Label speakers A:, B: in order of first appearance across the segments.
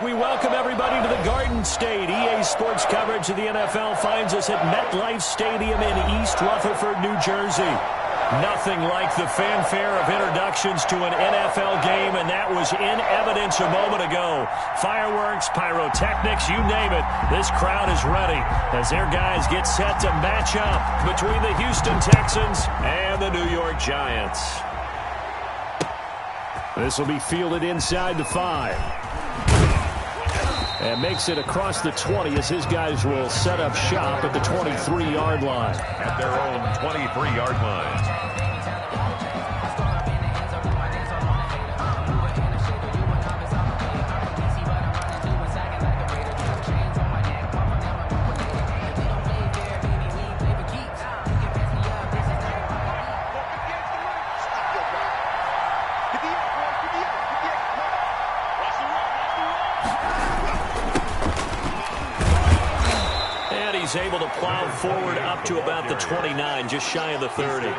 A: We welcome everybody to the Garden State. EA Sports coverage of the NFL finds us at MetLife Stadium in East Rutherford, New Jersey. Nothing like the fanfare of introductions to an NFL game, and that was in evidence a moment ago. Fireworks, pyrotechnics, you name it. This crowd is ready as their guys get set to match up between the Houston Texans and the New York Giants. This will be fielded inside the 5. And makes it across the 20 as his guys will set up shop at the 23-yard line.
B: At their own 23-yard line.
A: Able to plow forward up to about the 29, just shy of the 30.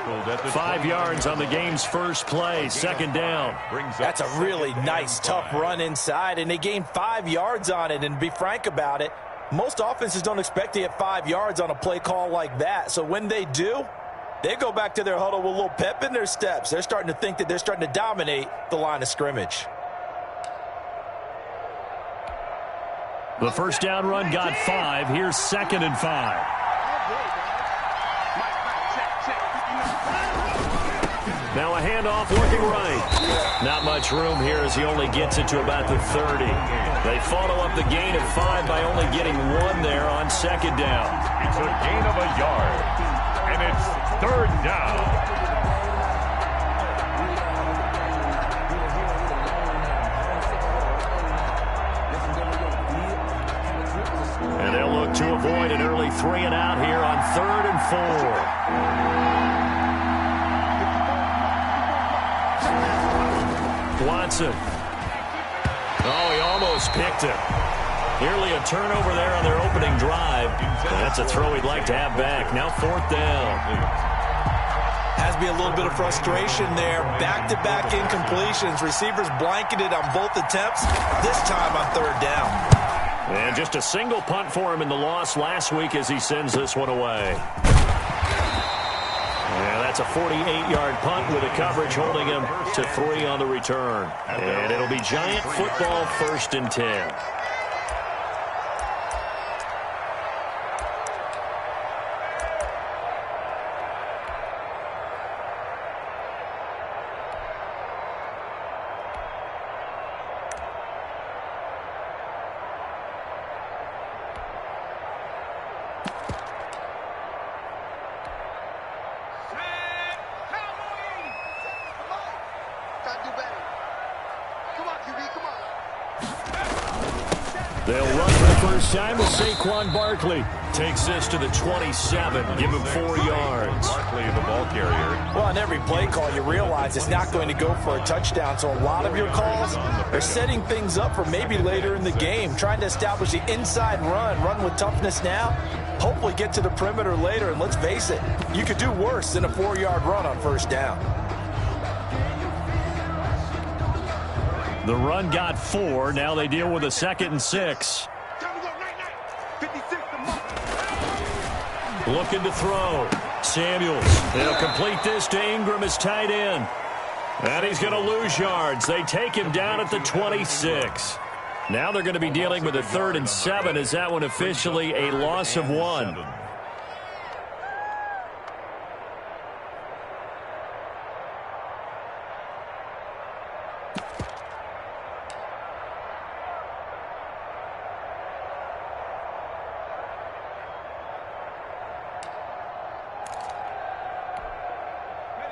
A: 5 yards on the game's first play, second down.
C: That's a really nice, tough run inside, and they gained 5 yards on it. And to be frank about it, most offenses don't expect to get 5 yards on a play call like that. So when they do, they go back to their huddle with a little pep in their steps. They're starting to think that they're starting to dominate the line of scrimmage.
A: The first down run got 5. Here's 2nd and 5. Now a handoff looking right. Not much room here as he only gets it to about the 30. They follow up the gain of 5 by only getting 1 there on second down.
B: It's a gain of a yard, and it's 3rd down.
A: And they'll look to avoid an early 3 and out here on 3rd and 4. Watson. Oh, he almost picked it. Nearly a turnover there on their opening drive. That's a throw he'd like to have back. Now 4th down.
C: Has to be a little bit of frustration there. Back-to-back incompletions. Receivers blanketed on both attempts. This time on 3rd down.
A: And just a single punt for him in the loss last week as he sends this one away. And that's a 48-yard punt with a coverage holding him to 3 on the return. And it'll be Giant football, 1st and 10. They'll run for the first time with Saquon Barkley. Takes this to the 27. Give him 4 yards.
B: Barkley, the ball carrier.
C: Well, on every play call, you realize it's not going to go for a touchdown. So a lot of your calls are setting things up for maybe later in the game, trying to establish the inside run with toughness now, hopefully get to the perimeter later. And let's face it, you could do worse than a 4-yard run on 1st down.
A: The run got 4. Now they deal with a 2nd and 6. Looking to throw. Samuels. They'll complete this to Ingram as tight end. And he's going to lose yards. They take him down at the 26. Now they're going to be dealing with a 3rd and 7. Is that one officially a loss of 1?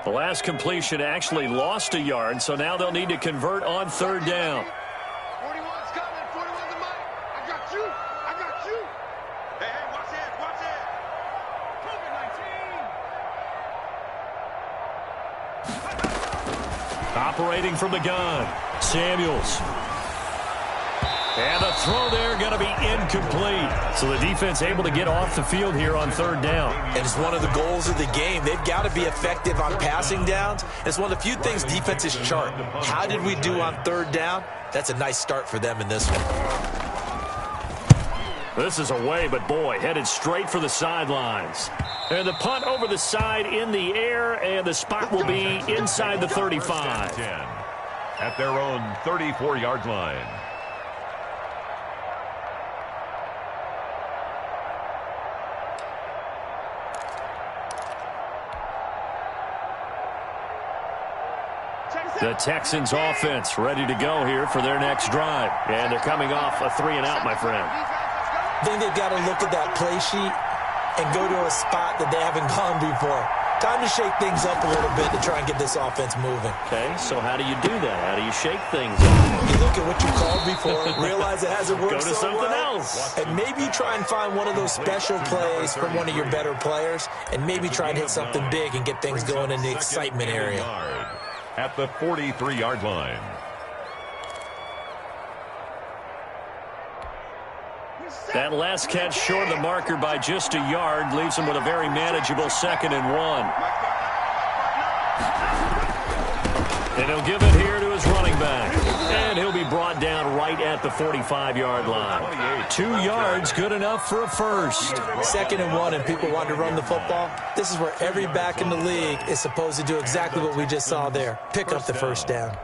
A: The last completion actually lost a yard, so now they'll need to convert on 3rd down.
D: 41's coming. 41's the mic. I got you. I got you. Hey, watch it. Watch it. COVID-19.
A: Operating from the gun. Samuels. And the throw there going to be incomplete. So the defense able to get off the field here on third down.
C: And it's one of the goals of the game. They've got to be effective on passing downs. It's one of the few things defenses chart. How did we do on third down? That's a nice start for them in this one.
A: This is away, but boy, headed straight for the sidelines. And the punt over the side in the air, and the spot will be inside the 35.
B: 10 at their own 34-yard line.
A: The Texans offense ready to go here for their next drive. And they're coming off a 3-and-out, my friend.
C: I think they've got to look at that play sheet and go to a spot that they haven't gone before. Time to shake things up a little bit to try and get this offense moving.
A: Okay, so how do you do that? How do you shake things up?
C: You look at what you called before, realize it hasn't worked
A: Go to something else.
C: and maybe try and find one of those special plays from one of your better players, and maybe try and hit something big and get things going in the excitement area.
B: At the 43-yard line.
A: That last catch short of the marker by just a yard leaves him with a very manageable 2nd and 1. And he'll give it here to his running back. And he'll be brought down right at the 45-yard line. 2 yards, good enough for a first.
C: 2nd and 1, and people want to run the football. This is where every back in the league is supposed to do exactly what we just saw there. Pick up the first down.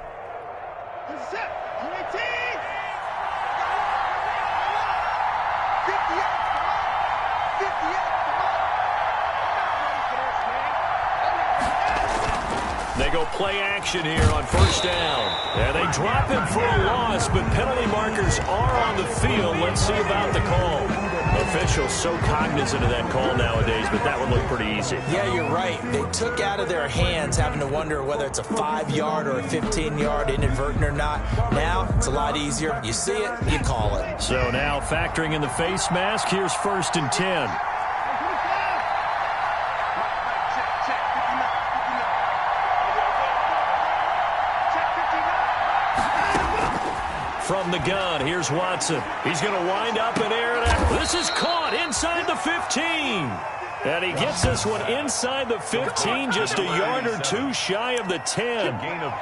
A: They go play action here on first down. And they drop him for a loss, but penalty markers are on the field. Let's see about the call. Officials so cognizant of that call nowadays, but that would look pretty easy.
C: Yeah, you're right. They took out of their hands having to wonder whether it's a 5-yard or a 15-yard inadvertent or not. Now, it's a lot easier. You see it, you call it.
A: So now factoring in the face mask, here's 1st and 10. From the gun, here's Watson. He's going to wind up and air it out. This is caught inside the 15. And he gets this one inside the 15, just a yard or two shy of the 10.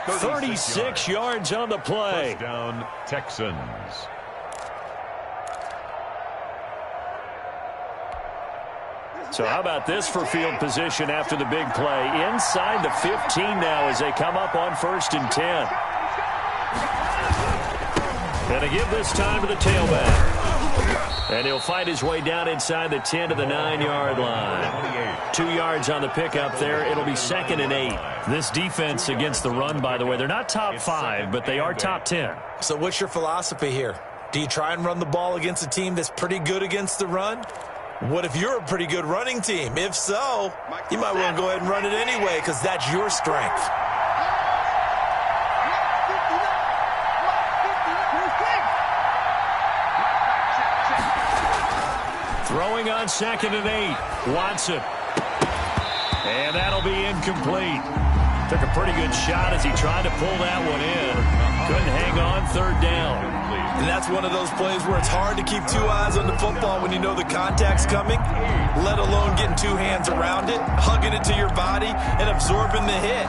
A: 36 yards on the play.
B: First down, Texans.
A: So how about this for field position after the big play? Inside the 15 now as they come up on 1st and 10. And to give this time to the tailback. And he'll fight his way down inside the 10 to the 9-yard line. 2 yards on the pickup there. It'll be 2nd and 8. This defense against the run, by the way, they're not top 5, but they are top 10.
C: So what's your philosophy here? Do you try and run the ball against a team that's pretty good against the run? What if you're a pretty good running team? If so, you might want to go ahead and run it anyway because that's your strength.
A: Throwing on 2nd and 8. Watson. And that'll be incomplete. Took a pretty good shot as he tried to pull that one in. Couldn't hang on 3rd down.
C: And that's one of those plays where it's hard to keep 2 eyes on the football when you know the contact's coming, let alone getting 2 hands around it, hugging it to your body, and absorbing the hit.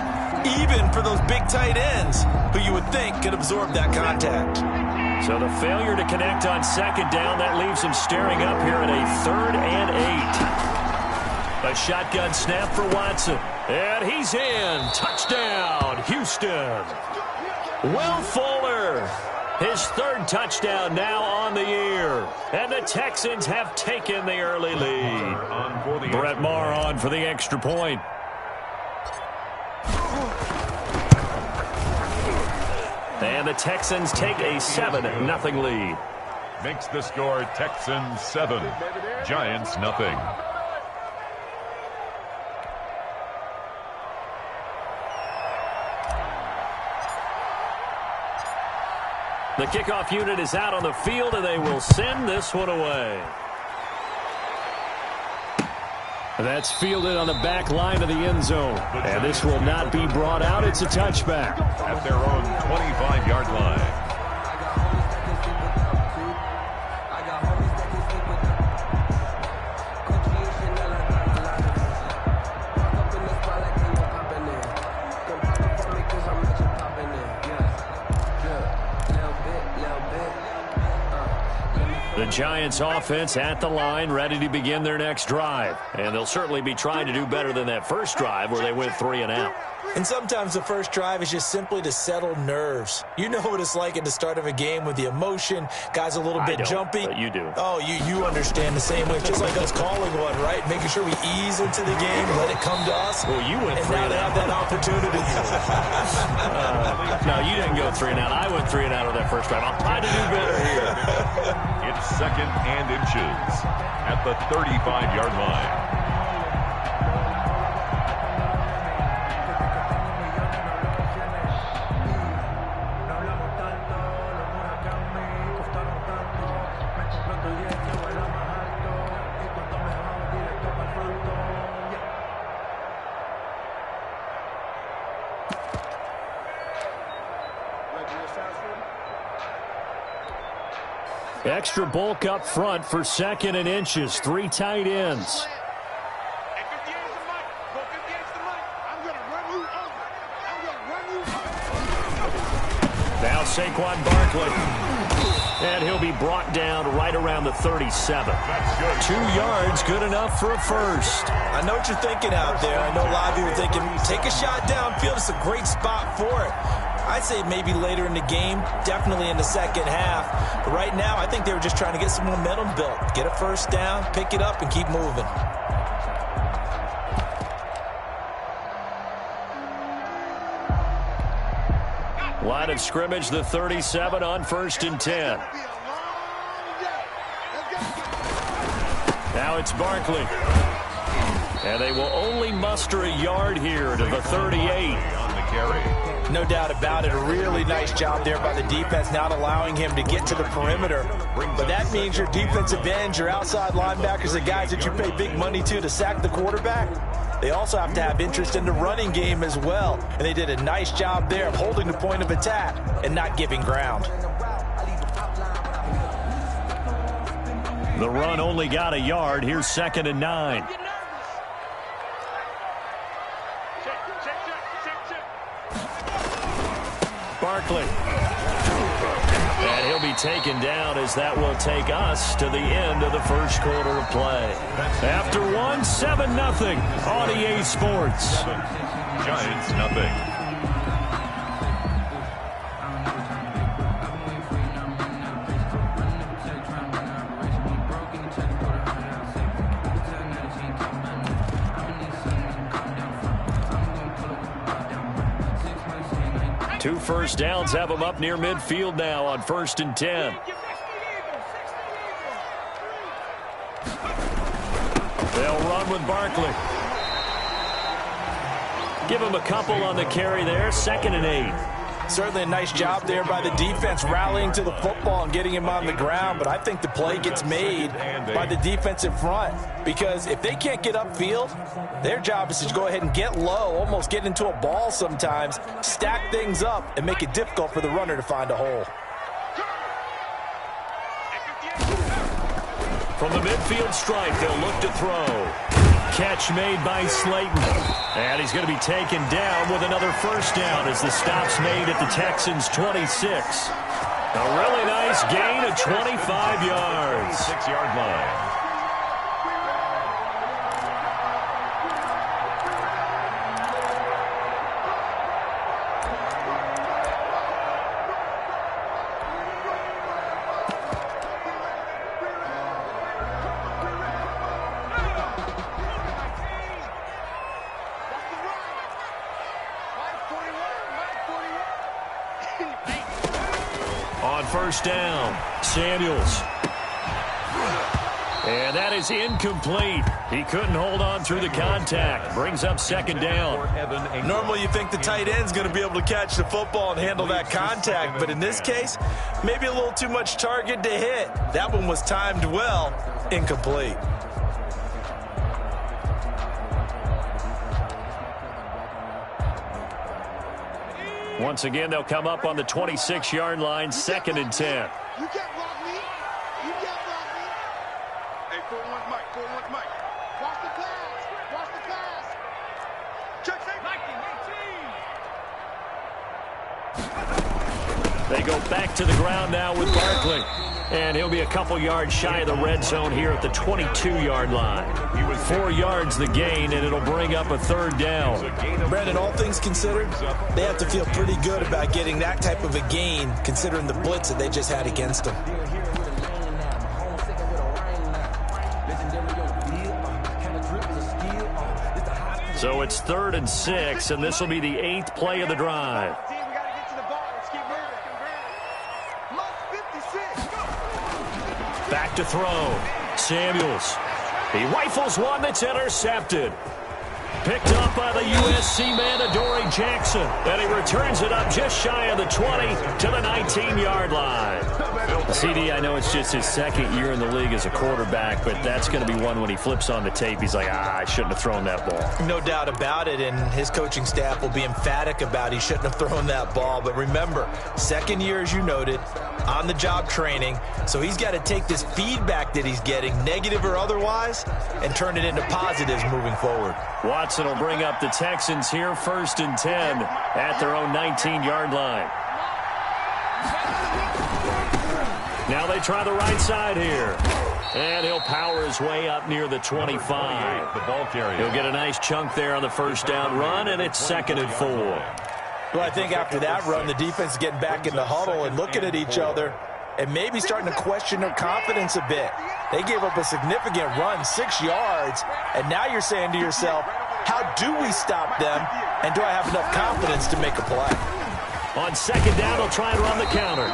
C: Even for those big tight ends who you would think could absorb that contact.
A: So the failure to connect on 2nd down, that leaves him staring up here at a 3rd and 8. A shotgun snap for Watson. And he's in. Touchdown, Houston. Will Fuller, his 3rd touchdown now on the year. And the Texans have taken the early lead. Brett Maher on for the extra point. And the Texans take a 7-0 lead.
B: Makes the score Texans 7, Giants nothing.
A: The kickoff unit is out on the field, and they will send this one away. That's fielded on the back line of the end zone. And this will not be brought out. It's a touchback.
B: At their own 25-yard line.
A: Giants offense at the line, ready to begin their next drive. And they'll certainly be trying to do better than that first drive where they went 3 and out.
C: And sometimes the first drive is just simply to settle nerves. You know what it's like at the start of a game with the emotion. Guys a little bit jumpy.
A: But you do.
C: Oh, you understand the same way. It's just like us calling one, right? Making sure we ease into the game, let it come to us.
A: Well, you went 3 and out.
C: And now they have that opportunity.
A: No, you didn't go 3 and out. I went 3 and out of that first drive. I'll try to do better here.
B: It's 2nd and inches at the 35-yard line.
A: Extra bulk up front for 2nd and inches. 3 tight ends. Now Saquon Barkley. And he'll be brought down right around the 37. 2 yards, good enough for a first.
C: I know what you're thinking out there. I know a lot of you are thinking, take a shot downfield. It's a great spot for it. I'd say maybe later in the game, definitely in the second half. But right now, I think they were just trying to get some momentum built. Get a first down, pick it up, and keep moving.
A: Line of scrimmage, the 37 on 1st and 10. Now it's Barkley. And they will only muster a yard here to the 38.
B: On the carry.
C: No doubt about it. A really nice job there by the defense, not allowing him to get to the perimeter. But that means your defensive ends, your outside linebackers, the guys that you pay big money to sack the quarterback, they also have to have interest in the running game as well. And they did a nice job there of holding the point of attack and not giving ground.
A: The run only got a yard. Here's 2nd and 9. Barkley. And he'll be taken down as that will take us to the end of the first quarter of play. After 1, 7-0 on EA Sports.
B: Giants nothing.
A: Two first downs have them up near midfield now on 1st and 10. They'll run with Barkley. Give him a couple on the carry there. 2nd and 8.
C: Certainly a nice job there by the defense rallying to the football and getting him on the ground. But I think the play gets made by the defensive front. Because if they can't get upfield, their job is to go ahead and get low, almost get into a ball sometimes, stack things up, and make it difficult for the runner to find a hole.
A: From the midfield stripe, they'll look to throw. Catch made by Slayton. And he's going to be taken down with another first down as the stop's made at the Texans' 26. A really nice gain of 25 yards.
B: 6-yard line.
A: On first down, Samuels. And that is incomplete. He couldn't hold on through the contact. Brings up 2nd down.
C: Normally you think the tight end's going to be able to catch the football and handle that contact. But in this case, maybe a little too much target to hit. That one was timed well. Incomplete.
A: Once again, they'll come up on the 26-yard line, 2nd and 10.
D: You can't block me. You can't block me. Hey, 4-1 Mike, 4-1 Mike. Watch the pass. Watch the pass. Check, say Mike, 18.
A: They go back to the ground now with Barkley. And he'll be a couple yards shy of the red zone here at the 22-yard line. 4 yards the gain, and it'll bring up a third down.
C: Brandon, all things considered, they have to feel pretty good about getting that type of a gain, considering the blitz that they just had against them.
A: So it's 3rd and 6, and this will be the 8th play of the drive. Back to throw. Samuels. He rifles one that's intercepted. Picked up by the USC man, Adoree Jackson. And he returns it up just shy of the 20 to the 19-yard line. CD, I know it's just his 2nd year in the league as a quarterback, but that's going to be one when he flips on the tape. He's like, I shouldn't have thrown that ball.
C: No doubt about it, and his coaching staff will be emphatic about he shouldn't have thrown that ball. But remember, 2nd year, as you noted, on-the-job training, so he's got to take this feedback that he's getting, negative or otherwise, and turn it into positives moving forward.
A: Watson will bring up the Texans here, 1st and 10 at their own 19-yard line. Now they try the right side here. And he'll power his way up near the 25.
B: The ball carrier.
A: He'll get a nice chunk there on the first down run, and it's 2nd and 4.
C: Well, I think after that run, the defense is getting back in the huddle and looking at each other and maybe starting to question their confidence a bit. They gave up a significant run, 6 yards, and now you're saying to yourself, how do we stop them, and do I have enough confidence to make a play?
A: On 2nd down, he'll try and run the counter.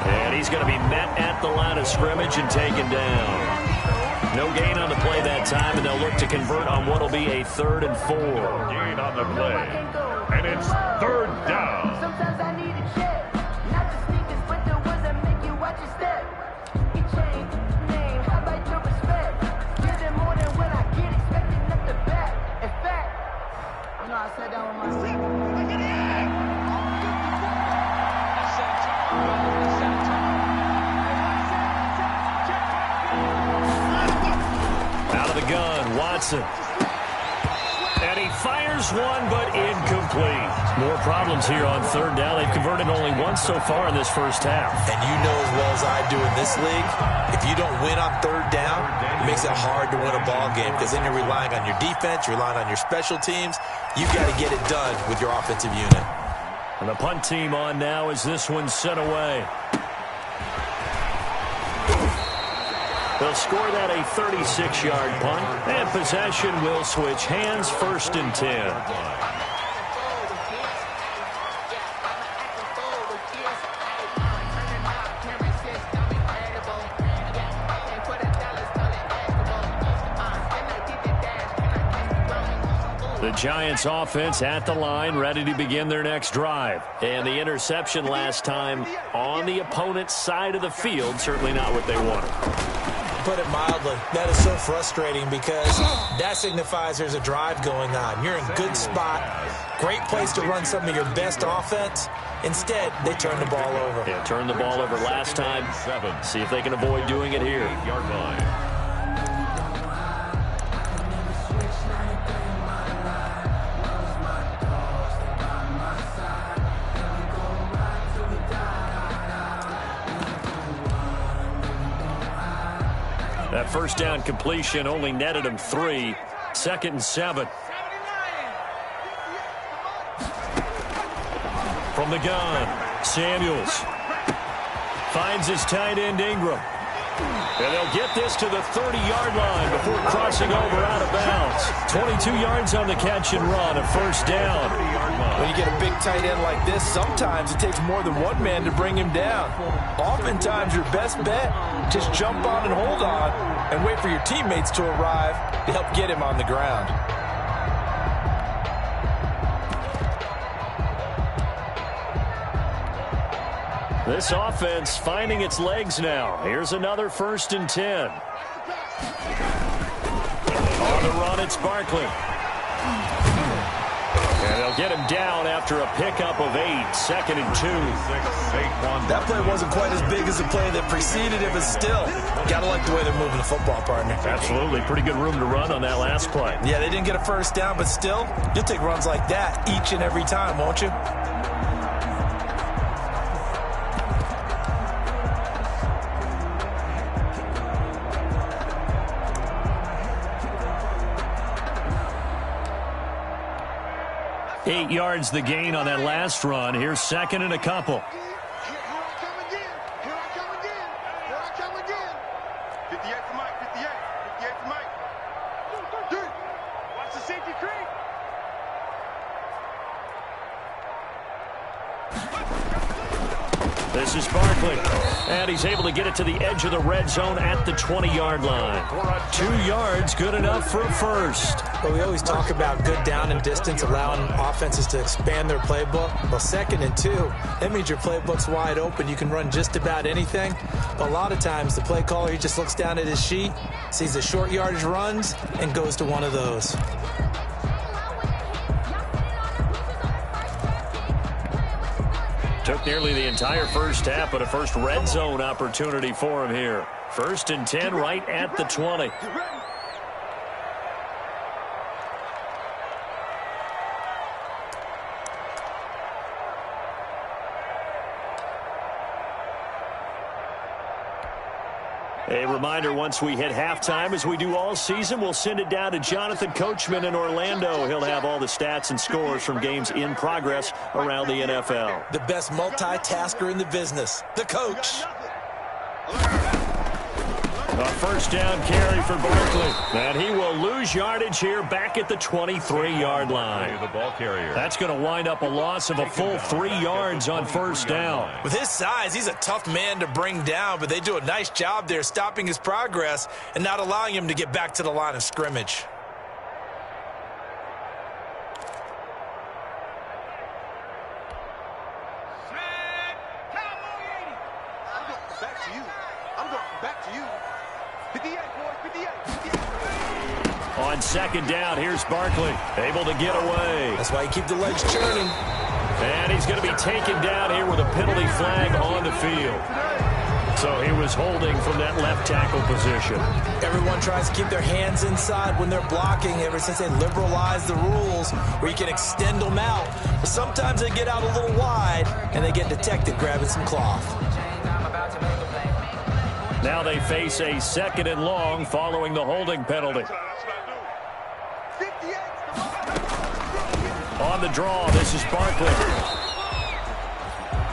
A: And he's going to be met at the line of scrimmage and taken down. No gain on the play that time, and they'll look to convert on what will be a 3rd and 4.
B: Gain on the play, and it's 3rd down.
E: Sometimes I need a check, not the sneakers, but the ones that make you watch your step. He changed name, how about your respect? Give them more than when I get expecting up the back. In fact, you know I sat down with my seat.
A: Out of the gun, Watson. And he fires one, but incomplete. More problems here on 3rd down. They've converted only once so far in this first half.
C: And you know as well as I do in this league, if you don't win on 3rd down, it makes it hard to win a ball game because then you're relying on your defense, you're relying on your special teams. You've got to get it done with your offensive unit.
A: And the punt team on now as this one's sent away. They'll score that a 36-yard punt, and possession will switch hands, 1st and 10. The Giants offense at the line, ready to begin their next drive. And the interception last time on the opponent's side of the field, certainly not what they wanted.
C: Put it mildly, that is so frustrating because that signifies there's a drive going on. You're in a good spot, great place to run some of your best offense. Instead, they turn the ball over.
A: Yeah, turned the ball over last time. See if they can avoid doing it here.
B: 8-yard line.
A: That first down completion only netted him 3. 2nd and 7. From the gun, Samuels finds his tight end Ingram. And they'll get this to the 30-yard line before crossing over out of bounds. 22 yards on the catch and run, a 1st down.
C: When you get a big tight end like this, sometimes it takes more than one man to bring him down. Oftentimes, your best bet, just jump on and hold on and wait for your teammates to arrive to help get him on the ground.
A: This offense finding its legs now. Here's another 1st and 10. On the run, it's Barkley. And they'll get him down after a pickup of 8. 2nd and 2.
C: That play wasn't quite as big as the play that preceded it, but still, gotta like the way they're moving the football, partner.
A: Absolutely. Pretty good room to run on that last play.
C: Yeah, they didn't get a 1st down, but still, you'll take runs like that each and every time, won't you?
A: 8 yards the gain on that last run. Here's second and a couple.
D: Here I come again. Here I come again. Here I come again. 58 to Mike. 58. 58 to Mike. Dude, watch the safety creep.
A: This is Barkley, and he's able to get it to the edge of the red zone at the 20-yard line. 2 yards, good enough for a first.
C: Well, we always talk about good down and distance, allowing offenses to expand their playbook. Well, 2nd and 2, that means your playbook's wide open. You can run just about anything. But a lot of times, the play caller, he just looks down at his sheet, sees the short yardage runs, and goes to one of those.
A: Took nearly the entire first half, but a first red zone opportunity for him here. 1st and 10 right at the 20. A reminder, once we hit halftime, as we do all season, we'll send it down to Jonathan Coachman in Orlando. He'll have all the stats and scores from games in progress around the NFL.
C: The best multitasker in the business, the coach.
A: A first down carry for Barkley. And he will lose yardage here back at the 23-yard line.
B: The ball carrier.
A: That's going to wind up a loss of a full 3 yards on first down.
C: With his size, he's a tough man to bring down, but they do a nice job there stopping his progress and not allowing him to get back to the line of scrimmage.
D: Back to you. I'm going back to you. 58, boys. 58. 58.
A: On second down, here's Barkley, able to get away.
C: That's why you keep the legs churning.
A: And he's going to be taken down here with a penalty flag on the field. So he was holding from that left tackle position.
C: Everyone tries to keep their hands inside when they're blocking ever since they liberalized the rules where you can extend them out. But sometimes they get out a little wide and they get detected grabbing some cloth.
A: Now they face a 2nd and long following the holding penalty. On the draw, this is Barkley.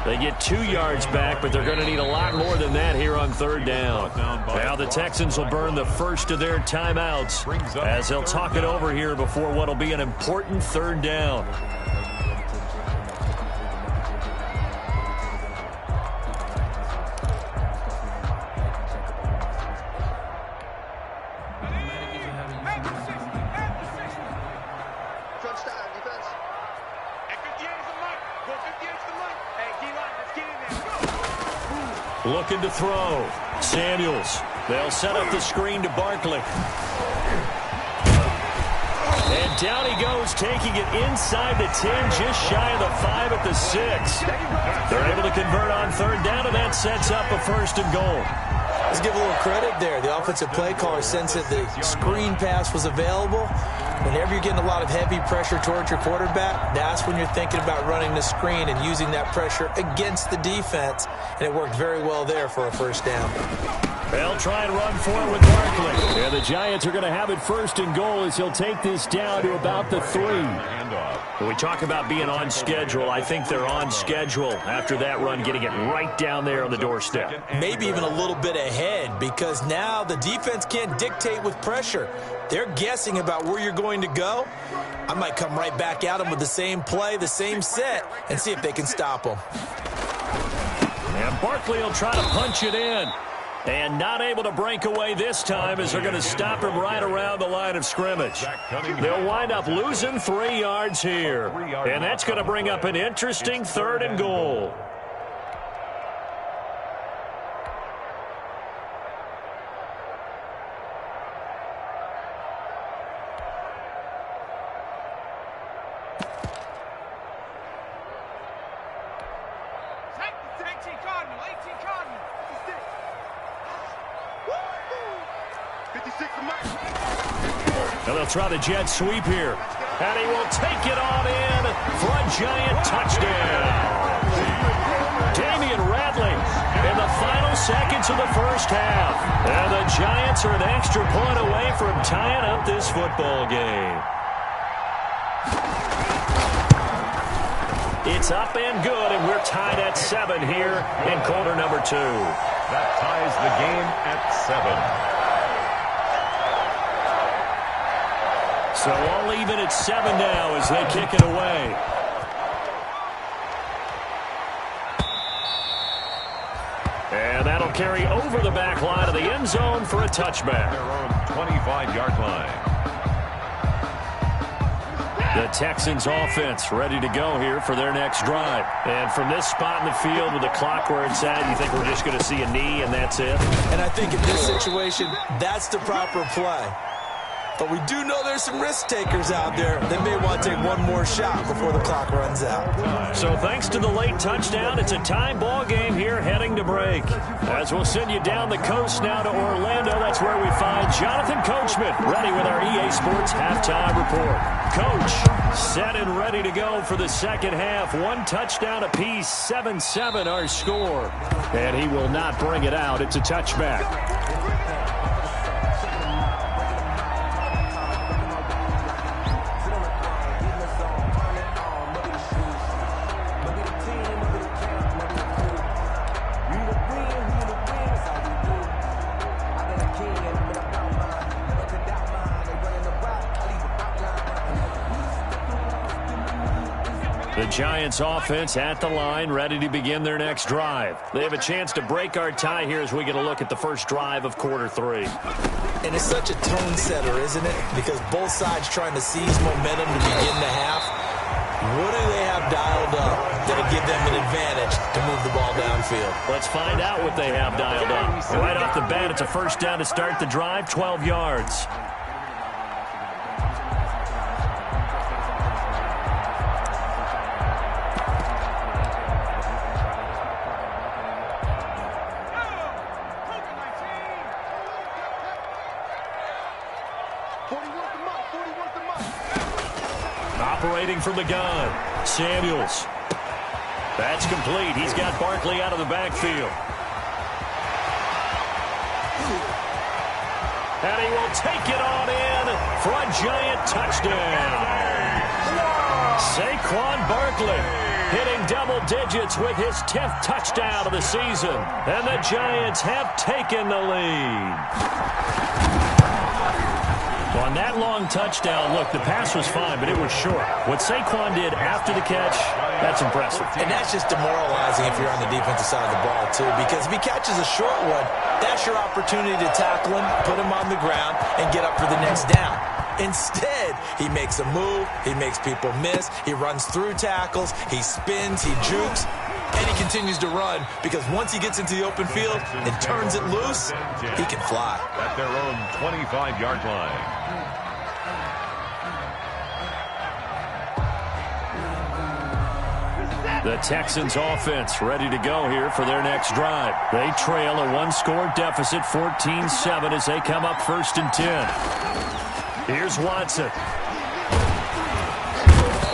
A: They get 2 yards back, but they're going to need a lot more than that here on third down. Now the Texans will burn the first of their timeouts as they'll talk it over here before what will be an important third down. Looking to throw. Samuels. They'll set up the screen to Barkley. And down he goes, taking it inside the 10, just shy of the 5 at the 6. They're able to convert on third down, and that sets up a 1st and goal.
C: Let's give a little credit there. The offensive play caller sensed that the screen pass was available. Whenever you're getting a lot of heavy pressure towards your quarterback, that's when you're thinking about running the screen and using that pressure against the defense. And it worked very well there for a first down.
A: They'll try and run for it with Barkley. And the Giants are going to have it 1st and goal as he'll take this down to about the 3. When we talk about being on schedule, I think they're on schedule after that run, getting it right down there on the doorstep.
C: Maybe even a little bit ahead, because now the defense can't dictate with pressure. They're guessing about where you're going to go. I might come right back at them with the same play, the same set, and see if they can stop them.
A: And Barkley will try to punch it in. And not able to break away this time as they're going to stop him right around the line of scrimmage. They'll wind up losing 3 yards here. And that's going to bring up an interesting 3rd and goal. And they'll try the jet sweep here. And he will take it on in for a Giant touchdown. Damian Radley in the final seconds of the first half. And the Giants are an extra point away from tying up this football game. It's up and good, and we're tied at 7 here in quarter number 2.
B: That ties the game at 7.
A: So all even at 7 now as they kick it away. And that'll carry over the back line of the end zone for a touchback.
B: Their own 25-yard line.
A: The Texans offense ready to go here for their next drive. And from this spot in the field with the clock where it's at, you think we're just going to see a knee and that's it?
C: And I think in this situation, that's the proper play. But we do know there's some risk takers out there. They may want to take one more shot before the clock runs out.
A: So thanks to the late touchdown, it's a tie ball game here heading to break. As we'll send you down the coast now to Orlando, that's where we find Jonathan Coachman ready with our EA Sports halftime report. Coach, set and ready to go for the second half. 1 touchdown apiece, 7-7 our score. And he will not bring it out. It's a touchback. The Giants offense at the line, ready to begin their next drive. They have a chance to break our tie here as we get a look at the first drive of quarter 3.
C: And it's such a tone setter, isn't it? Because both sides trying to seize momentum to begin the half. What do they have dialed up that'll give them an advantage to move the ball downfield?
A: Let's find out what they have dialed up. Right off the bat, it's a first down to start the drive, 12 yards. Operating from the gun, Samuels. That's complete. He's got Barkley out of the backfield. And he will take it on in for a Giant touchdown. Saquon Barkley hitting double digits with his 10th touchdown of the season. And the Giants have taken the lead. On that long touchdown, look, the pass was fine, but it was short. What Saquon did after the catch, that's impressive.
C: And that's just demoralizing if you're on the defensive side of the ball, too, because if he catches a short one, that's your opportunity to tackle him, put him on the ground, and get up for the next down. Instead, he makes a move, he makes people miss, he runs through tackles, he spins, he jukes, and he continues to run because once he gets into the open field and turns it loose, he can fly.
B: At their own 25-yard line.
A: The Texans offense ready to go here for their next drive. They trail a 1-score deficit, 14-7 as they come up first and 10. Here's Watson.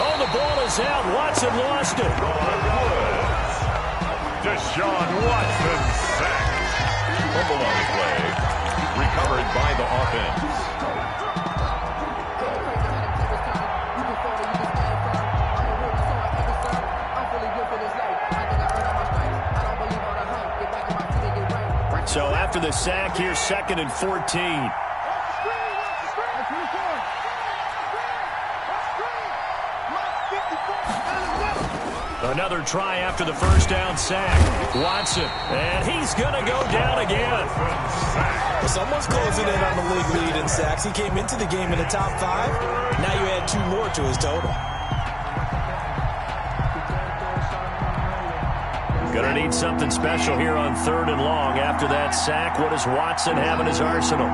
A: Oh, the ball is out. Watson lost it.
B: Deshaun Watson sacked. Fumble on the play. Recovered by the offense.
A: So after the sack, here's 2nd and 14. Another try after the first down sack. Watson, and he's going to go down again.
C: Well, someone's closing in on the league lead in sacks. He came into the game in the top 5. Now you add 2 more to his total.
A: Going to need something special here on 3rd and long. After that sack, what does Watson have in his arsenal?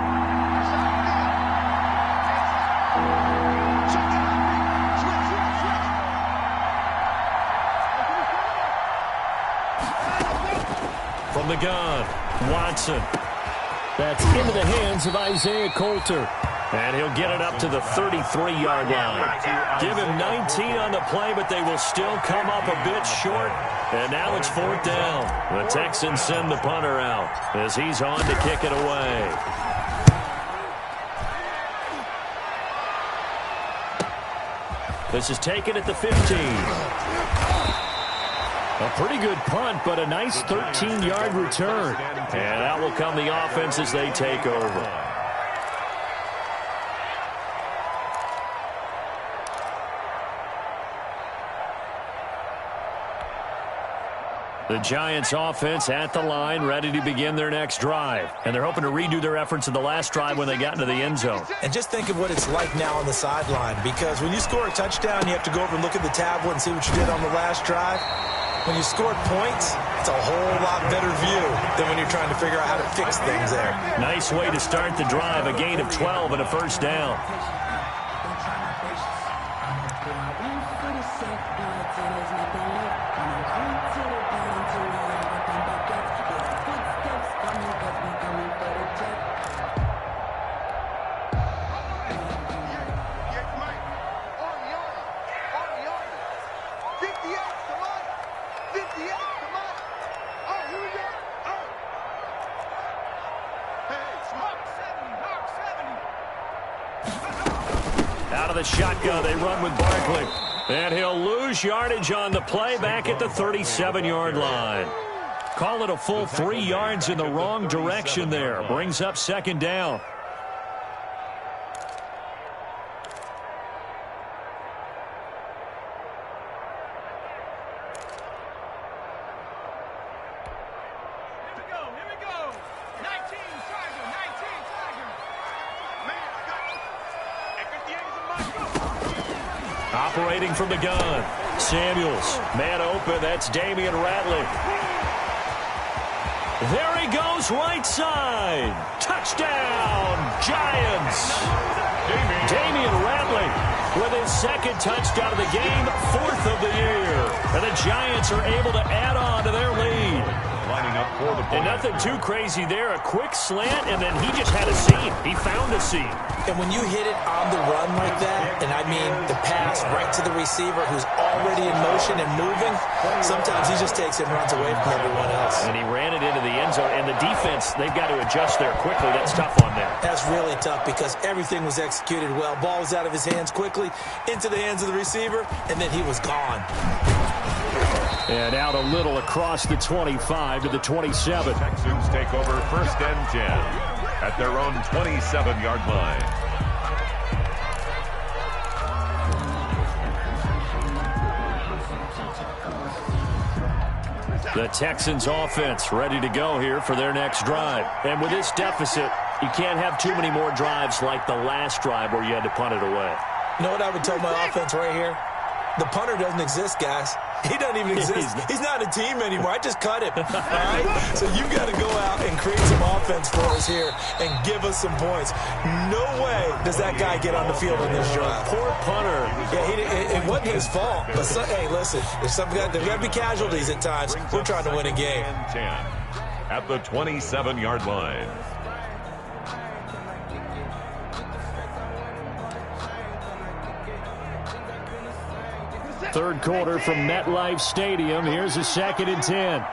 A: From the gun, Watson. That's into the hands of Isaiah Coulter. And he'll get it up to the 33-yard line. Give him 19 on the play, but they will still come up a bit short. And now it's 4th down. The Texans send the punter out as he's on to kick it away. This is taken at the 15. A pretty good punt, but a nice 13-yard return. And out will come the offense as they take over. The Giants offense at the line, ready to begin their next drive. And they're hoping to redo their efforts in the last drive when they got into the end zone.
C: And just think of what it's like now on the sideline, because when you score a touchdown, you have to go over and look at the tablet and see what you did on the last drive. When you scored points, it's a whole lot better view than when you're trying to figure out how to fix things there.
A: Nice way to start the drive, a gain of 12 and a first down. Out of the shotgun, they run with Barkley. And he'll lose yardage on the play back at the 37-yard line. Call it a full 3 yards in the wrong direction there. Brings up second down. Operating from the gun. Samuels. Man open. That's Damian Ratley. There he goes right side. Touchdown, Giants. Damian Ratley with his second touchdown of the game, 4th of the year. And the Giants are able to add on to their lead.
B: Lining up for the
A: and nothing too crazy there. A quick slant, and then he just had a seam. He found a seam.
C: And when you hit it on the run like that, and I mean the pass right to the receiver who's already in motion and moving, sometimes he just takes it and runs away from everyone else.
A: And he ran it into the end zone. And the defense, they've got to adjust there quickly. That's tough on them.
C: That's really tough because everything was executed well. Ball was out of his hands quickly, into the hands of the receiver, and then he was gone.
A: And out a little across the 25 to the 27.
B: Texans take over 1st and 10 at their own 27-yard line.
A: The Texans offense ready to go here for their next drive. And with this deficit, you can't have too many more drives like the last drive where you had to punt it away.
C: You know what I would tell my offense right here? The punter doesn't exist, guys. He doesn't even exist. He's not a team anymore. I just cut him. All right? So you've got to go out and create some offense for us here and give us some points. No way does that guy get on the field in this drive.
A: Poor punter.
C: Yeah, it wasn't his fault. But hey, listen, there's got to be casualties at times. We're trying to win a game.
B: 10 at the 27-yard line.
A: Third quarter from MetLife Stadium. Here's a 2nd and 10.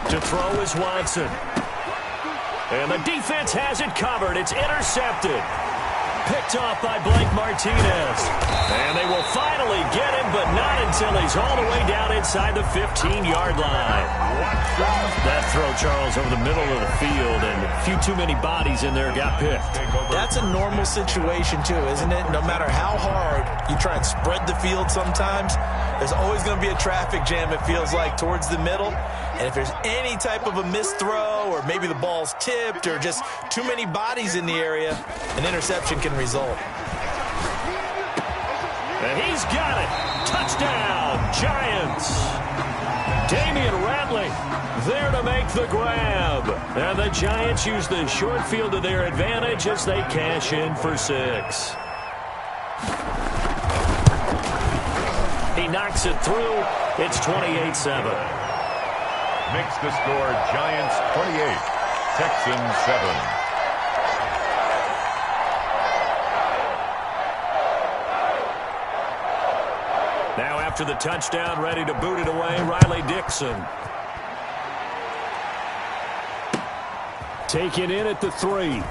A: To throw is Watson. And the defense has it covered. It's intercepted. Picked off by Blake Martinez. And they will finally get him, but not until he's all the way down inside the 15-yard line. That throw, Charles, over the middle of the field, and a few too many bodies in there got picked.
C: That's a normal situation, too, isn't it? No matter how hard you try and spread the field sometimes, there's always going to be a traffic jam, it feels like, towards the middle. And if there's any type of a missed throw or maybe the ball's tipped or just too many bodies in the area, an interception can result.
A: And he's got it. Touchdown, Giants. Damian Ratley there to make the grab. And the Giants use the short field to their advantage as they cash in for 6. He knocks it through. It's 28-7.
B: Makes the score Giants 28, Texans 7.
A: Now after the touchdown, ready to boot it away, Riley Dixon. Taken in at the 3.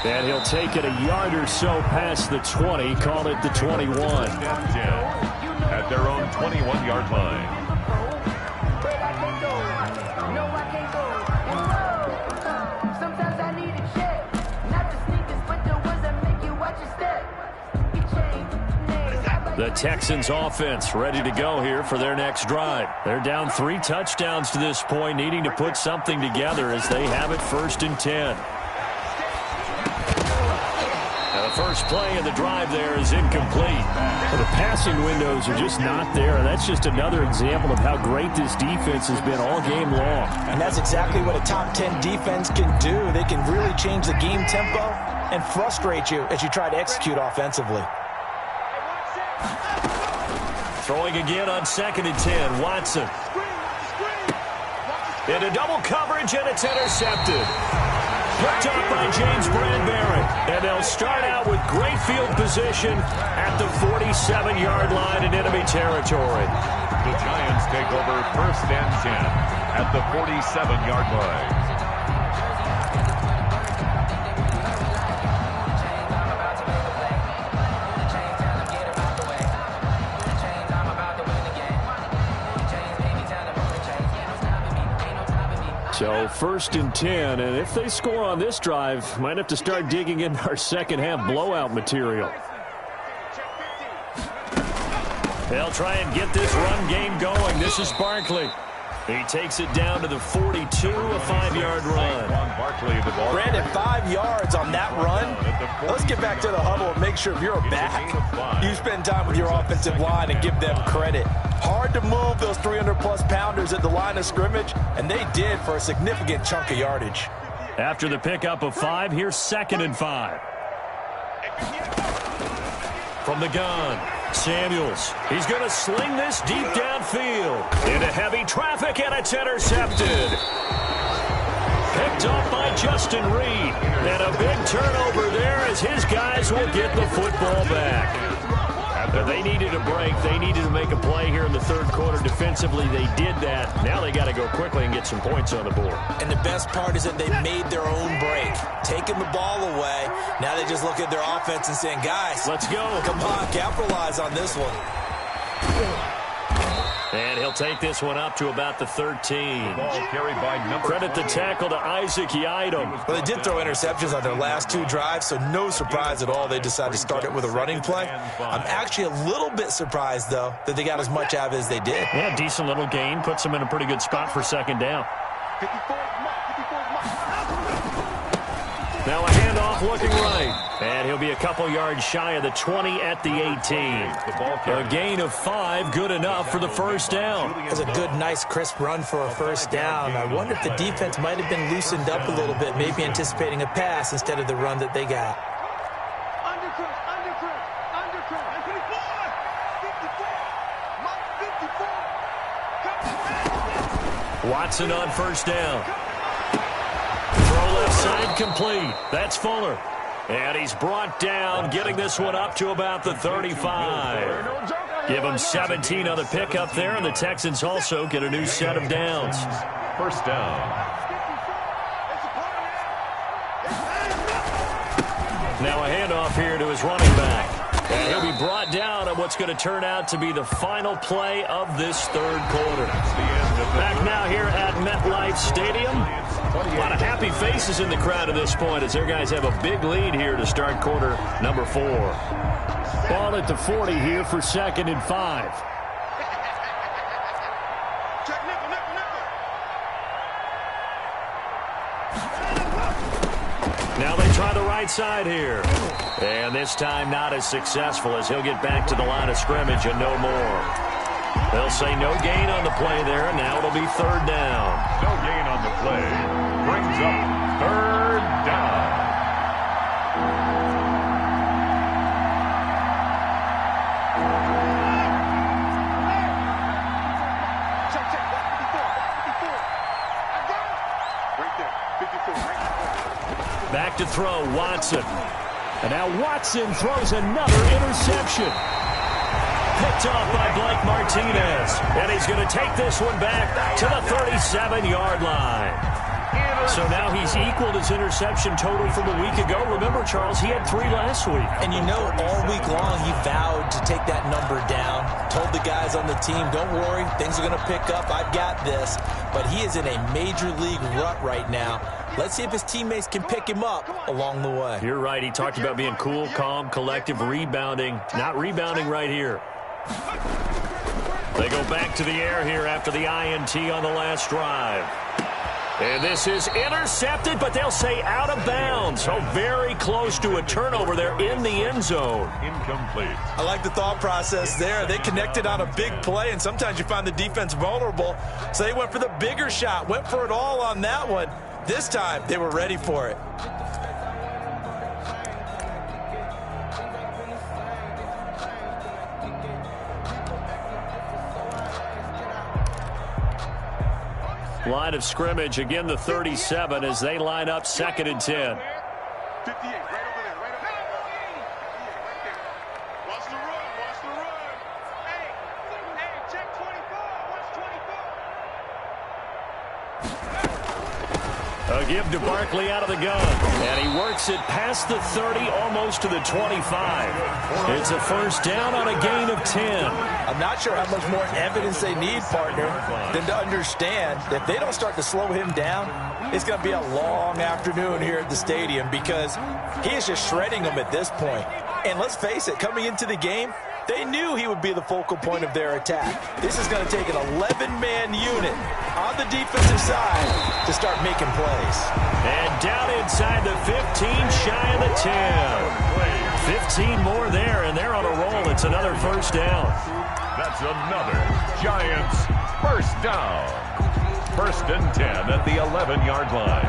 A: And he'll take it a yard or so past the 20, call it the 21.
B: 10 at their own 21-yard line.
A: The Texans offense ready to go here for their next drive. They're down 3 touchdowns to this point, needing to put something together as they have it 1st and 10. Now the first play of the drive there is incomplete.
F: Well, the passing windows are just not there. That's just another example of how great this defense has been all game long.
C: And that's exactly what a top 10 defense can do. They can really change the game tempo and frustrate you as you try to execute offensively.
A: Throwing again on 2nd and 10. Watson. Into double coverage, and it's intercepted. Picked up by James Bradbury. And they'll start out with great field position at the 47-yard line in enemy territory.
B: The Giants take over 1st and 10 at the 47-yard line.
F: So 1st and 10, and if they score on this drive, might have to start digging in our second half blowout material.
A: They'll try and get this run game going. This is Barkley. He takes it down to the 42, a 5-yard run.
C: Brandon, 5 yards on that run. Let's get back to the huddle and make sure if you're a back, you spend time with your offensive line and give them credit. Hard to move those 300-plus pounders at the line of scrimmage, and they did for a significant chunk of yardage.
A: After the pickup of 5, here's 2nd and 5. From the gun, Samuels. He's going to sling this deep downfield. Into heavy traffic, and it's intercepted. Picked off by Justin Reed. And a big turnover there as his guys will get the football back. They needed a break. They needed to make a play here in the 3rd quarter. Defensively, they did that. Now they got to go quickly and get some points on the board.
C: And the best part is that they made their own break, taking the ball away. Now they just look at their offense and saying, guys,
A: let's go.
C: Come on, capitalize on this one.
A: And he'll take this one up to about the 13.
B: Ball carried by number
A: Credit the tackle to Isaac Yiadom.
C: Well, they did throw interceptions on their last 2 drives, so no surprise at all they decided to start it with a running play. I'm actually a little bit surprised, though, that they got as much out of it as they did.
A: Yeah, decent little gain. Puts them in a pretty good spot for 2nd down. Now a handoff looking right. And he'll be a couple yards shy of the 20 at the 18. A gain of 5, good enough for the 1st down.
C: That's a good, nice, crisp run for a 1st down. I wonder if the defense might have been loosened up a little bit, maybe anticipating a pass instead of the run that they got.
A: Watson on 1st down. Throw left side complete. That's Fuller. And he's brought down, getting this one up to about the 35. Give him 17 on the pickup there, and the Texans also get a new set of downs.
B: 1st down.
A: Now a handoff here to his running back. And he'll be brought down on what's going to turn out to be the final play of this 3rd quarter. Back now here at MetLife Stadium. A lot of happy faces in the crowd at this point as their guys have a big lead here to start quarter number 4.
F: Ball at the 40 here for 2nd and 5.
A: Now they try the right side here. And this time not as successful as he'll get back to the line of scrimmage and no more. They'll say no gain on the play there. Now it'll be 3rd down.
B: No gain on the play. Brings up 3rd down.
A: Back to throw, Watson. And now Watson throws another interception. Picked off by Blake Martinez. And he's going to take this one back to the 37-yard line. So now he's equaled his interception total from a week ago. Remember, Charles, he had 3 last week.
C: And you know, all week long he vowed to take that number down. Told the guys on the team, don't worry, things are going to pick up. I've got this. But he is in a major league rut right now. Let's see if his teammates can pick him up along the way.
A: You're right. He talked about being cool, calm, collective, rebounding. Not rebounding right here. They go back to the air here after the INT on the last drive. And this is intercepted, but they'll say out of bounds. So very close to a turnover there in the end zone.
B: Incomplete.
C: I like the thought process there. They connected on a big play, and sometimes you find the defense vulnerable. So they went for the bigger shot, went for it all on that one. This time, they were ready for it.
A: Line of scrimmage, again the 37 as they line up 2nd and 10.
D: 58, right over there, right over there. Watch the run, watch the run. Hey, check 24, watch 24.
A: A give to Barkley out of the gun. And he works it past the 30, almost to the 25. It's a first down on a gain of 10.
C: I'm not sure how much more evidence they need, partner, than to understand that if they don't start to slow him down, it's going to be a long afternoon here at the stadium because he is just shredding them at this point. And let's face it, coming into the game, they knew he would be the focal point of their attack. This is going to take an 11-man unit on the defensive side to start making plays.
A: And down inside the 15, shy of the 10. 15 more there, and they're on a roll. It's another first down.
B: That's another Giants first down. 1st and 10 at the 11-yard line.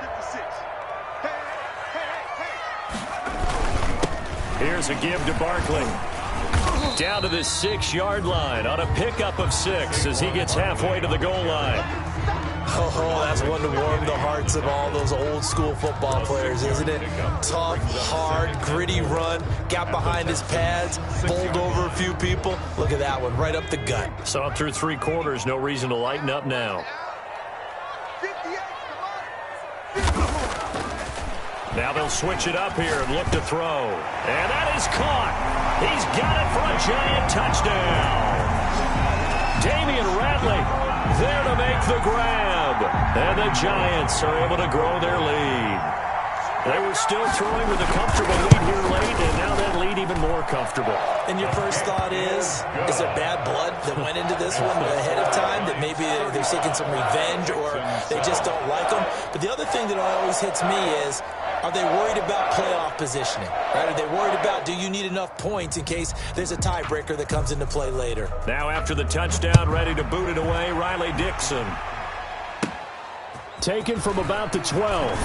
D: 56.
A: Here's a give to Barkley. Down to the 6-yard line on a pickup of 6 as he gets halfway to the goal line.
C: Oh, that's one to warm the hearts of all those old school football players, isn't it? Tough, hard, gritty run, got behind his pads, bowled over a few people. Look at that one, right up the gut.
A: Saw it through 3 quarters, no reason to lighten up now.
D: 58,
A: Now they'll switch it up here and look to throw. And that is caught. He's got it for a Giant touchdown. Damian Radley there to make the grab. And the Giants are able to grow their lead. They were still throwing with a comfortable lead here late, and now that lead even more comfortable.
C: And your first thought is there bad blood that went into this one ahead of time, that maybe they're seeking some revenge or they just don't like them? But the other thing that always hits me is, are they worried about playoff positioning? Right? Are they worried about, do you need enough points in case there's a tiebreaker that comes into play later?
A: Now after the touchdown, ready to boot it away, Riley Dixon. Taken from about the 12.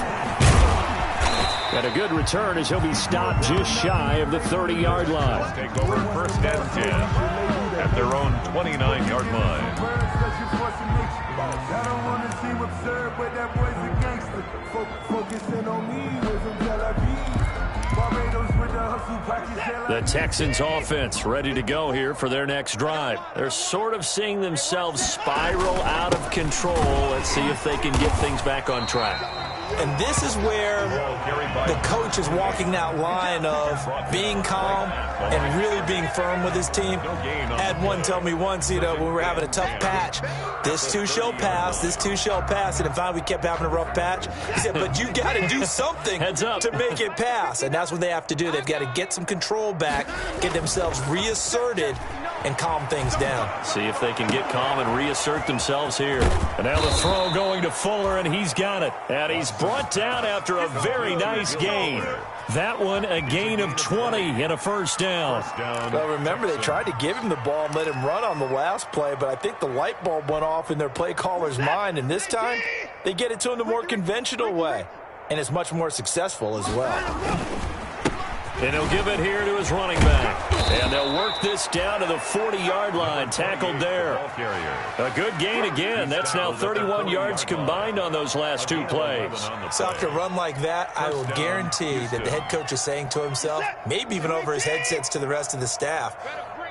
A: Got a good return as he'll be stopped just shy of the 30-yard line.
B: Take over 1st and 10 at their own 29-yard line.
A: The Texans offense ready to go here for their next drive. They're sort of seeing themselves spiral out of control. Let's see if they can get things back on track.
C: And this is where the coach is walking that line of being calm and really being firm with his team. I had one tell me once, when we were having a tough patch, this too shall pass, this too shall pass. And finally we kept having a rough patch. He said, but you got to do something to make it pass. And that's what they have to do. They've got to get some control back, get themselves reasserted, and calm things down.
A: See if they can get calm and reassert themselves here. And now the throw going to Fuller, and he's got it. And he's brought down after a very nice gain. That one, a gain of 20 and a first down.
C: Well, remember, they tried to give him the ball and let him run on the last play, but I think the light bulb went off in their play caller's mind, and this time they get it to him the more conventional way, and it's much more successful as well.
A: And he'll give it here to his running back. And they'll work this down to the 40-yard line, tackled there. A good gain again. That's now 31 yards combined on those last 2 plays.
C: So after a run like that, I will guarantee that the head coach is saying to himself, maybe even over his headsets to the rest of the staff,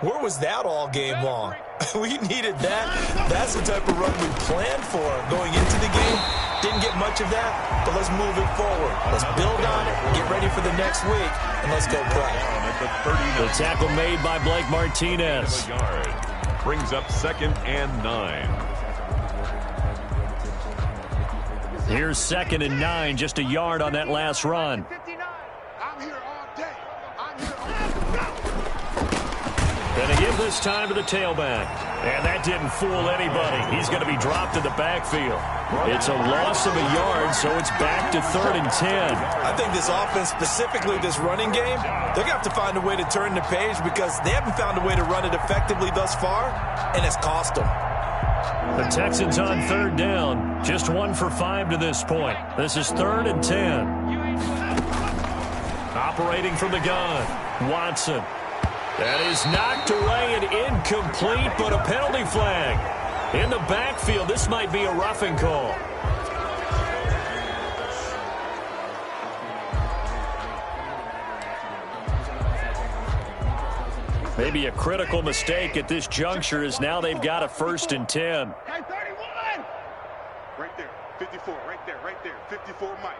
C: where was that all game long? We needed that. That's the type of run we planned for going into the game. Didn't get much of that, but let's move it forward. Let's build on it, get ready for the next week, and let's go play.
A: The tackle made by Blake Martinez.
B: Brings up 2nd and 9.
A: Here's 2nd and 9, just a yard on that last run.
D: I'm here all day. I'm here all day.
A: Going to give this time to the tailback. And that didn't fool anybody. He's going to be dropped in the backfield. It's a loss of a yard, so it's back to 3rd and 10.
C: I think this offense, specifically this running game, they're going to have to find a way to turn the page because they haven't found a way to run it effectively thus far, and it's cost them.
A: The Texans on 3rd down. Just 1 for 5 to this point. This is 3rd and 10. Operating from the gun, Watson. That is knocked away and incomplete, but a penalty flag. In the backfield, this might be a roughing call. Maybe a critical mistake at this juncture as now they've got a 1st and 10.
D: Hey, 31! Right there. 54, right there, right there. 54, Mike.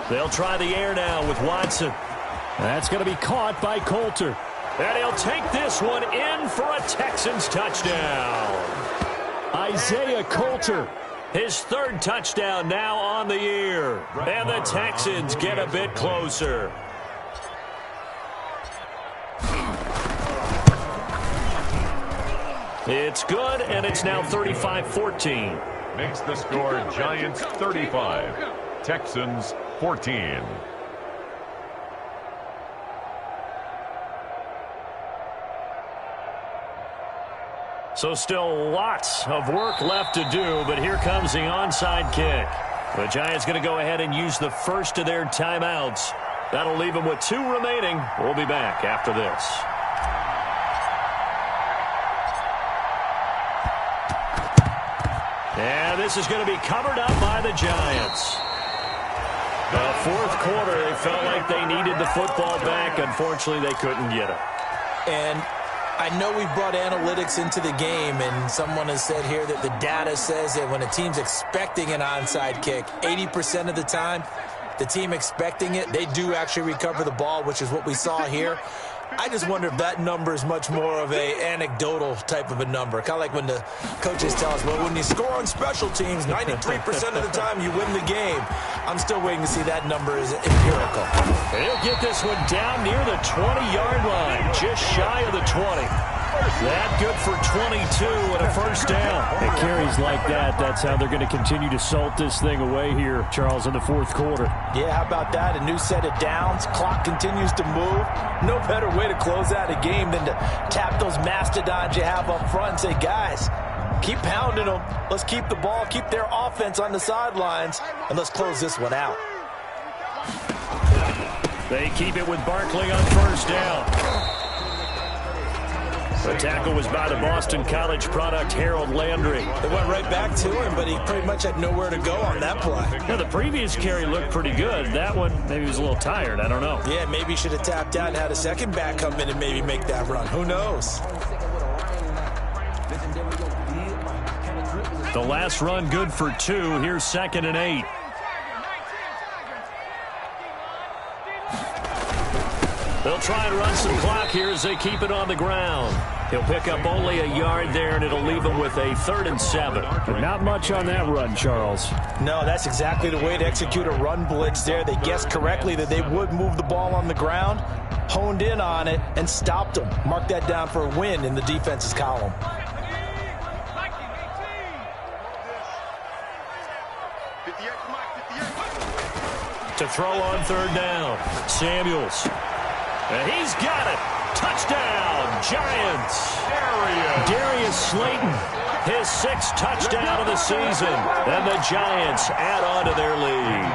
A: They'll try the air now with Watson. That's going to be caught by Coulter. And he'll take this one in for a Texans touchdown. Isaiah Coulter, his 3rd touchdown now on the year. And the Texans get a bit closer. It's good, and it's now 35-14.
B: Makes the score Giants 35, Texans 14.
A: So still lots of work left to do, but here comes the onside kick. The Giants going to go ahead and use the first of their timeouts. That'll leave them with 2 remaining. We'll be back after this. And this is going to be covered up by the Giants. The 4th quarter, they felt like they needed the football back. Unfortunately, they couldn't get it.
C: And I know we brought analytics into the game, and someone has said here that the data says that when a team's expecting an onside kick, 80% of the time, the team expecting it, they do actually recover the ball, which is what we saw here. I just wonder if that number is much more of a anecdotal type of a number. Kind of like when the coaches tell us, well, when you score on special teams, 93% of the time you win the game. I'm still waiting to see that number is empirical.
A: He'll get this one down near the 20-yard line, just shy of the 20. That good for 22 and a 1st down.
F: It carries like that. That's how they're going to continue to salt this thing away here, Charles, in the 4th quarter.
C: Yeah, how about that? A new set of downs. Clock continues to move. No better way to close out a game than to tap those mastodons you have up front and say, guys, keep pounding them. Let's keep the ball, keep their offense on the sidelines, and let's close this one out.
A: They keep it with Barkley on 1st down. The tackle was by the Boston College product, Harold Landry.
C: They went right back to him, but he pretty much had nowhere to go on that play.
A: Yeah, the previous carry looked pretty good. That one, maybe he was a little tired. I don't know.
C: Yeah, maybe he should have tapped out and had a second back come in and maybe make that run. Who knows?
A: The last run good for 2. Here's 2nd and 8. They'll try and run some clock here as they keep it on the ground. He'll pick up only a yard there, and it'll leave him with a 3rd and 7.
F: Not much on that run, Charles.
C: No, that's exactly the way to execute a run blitz there. They guessed correctly that they would move the ball on the ground, honed in on it, and stopped them. Mark that down for a win in the defense's column.
A: To throw on 3rd down, Samuels. And he's got it. Touchdown, Giants. Darius Slayton, his 6th touchdown of the season. And the Giants add on to their lead.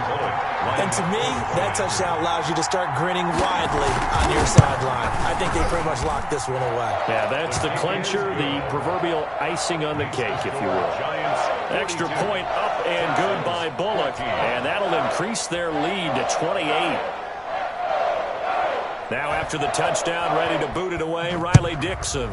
C: And to me, that touchdown allows you to start grinning widely on your sideline. I think they pretty much locked this one away.
A: Yeah, that's the clincher, the proverbial icing on the cake, if you will. Extra point up and good by Bullock. And that'll increase their lead to 28. Now after the touchdown, ready to boot it away, Riley Dixon.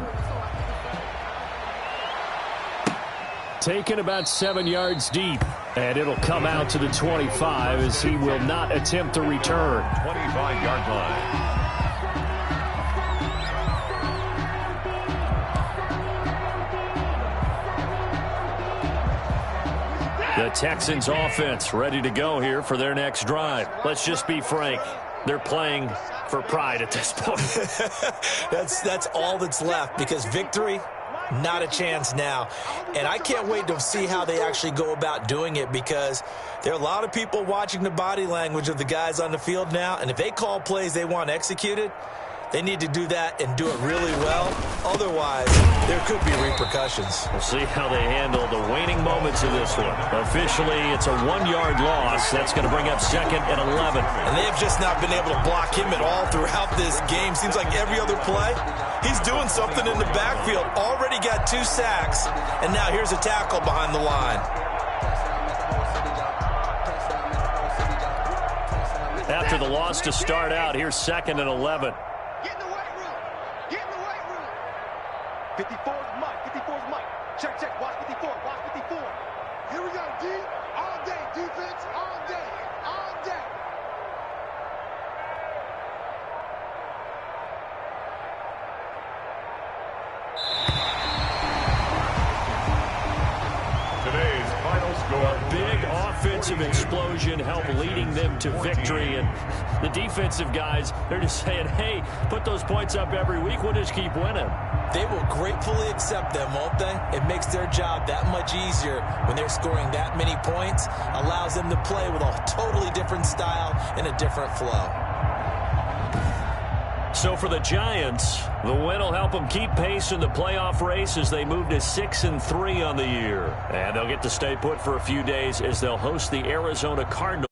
F: Taken about 7 yards deep. And it'll come out to the 25 as he will not attempt to return.
B: 25-yard line.
A: The Texans offense ready to go here for their next drive. Let's just be frank. They're playing for pride at this point.
C: That's all that's left, because victory, not a chance now. And I can't wait to see how they actually go about doing it, because there are a lot of people watching the body language of the guys on the field now, and if they call plays they want executed, they need to do that and do it really well. Otherwise, there could be repercussions.
A: We'll see how they handle the waning moments of this one. Officially, it's a 1-yard loss. That's going to bring up 2nd and 11.
C: And they have just not been able to block him at all throughout this game. Seems like every other play, he's doing something in the backfield. Already got 2 sacks, and now here's a tackle behind the line.
A: After the loss to start out, here's 2nd and 11.
D: Get in the weight room. Get in the weight room. 54 is Mike. 54 is Mike. Check, check. Watch 54. Watch 54. Here we go, D. All day. Defense. All day. All day.
B: Today's final score.
A: Big offensive explosion helped leading them to victory. And the defensive guys, they're just saying, hey, put those points up every week. We'll just keep winning.
C: They will gratefully accept them, won't they? It makes their job that much easier when they're scoring that many points. Allows them to play with a totally different style and a different flow.
A: So for the Giants, the win will help them keep pace in the playoff race as they move to 6-3 on the year. And they'll get to stay put for a few days as they'll host the Arizona Cardinals.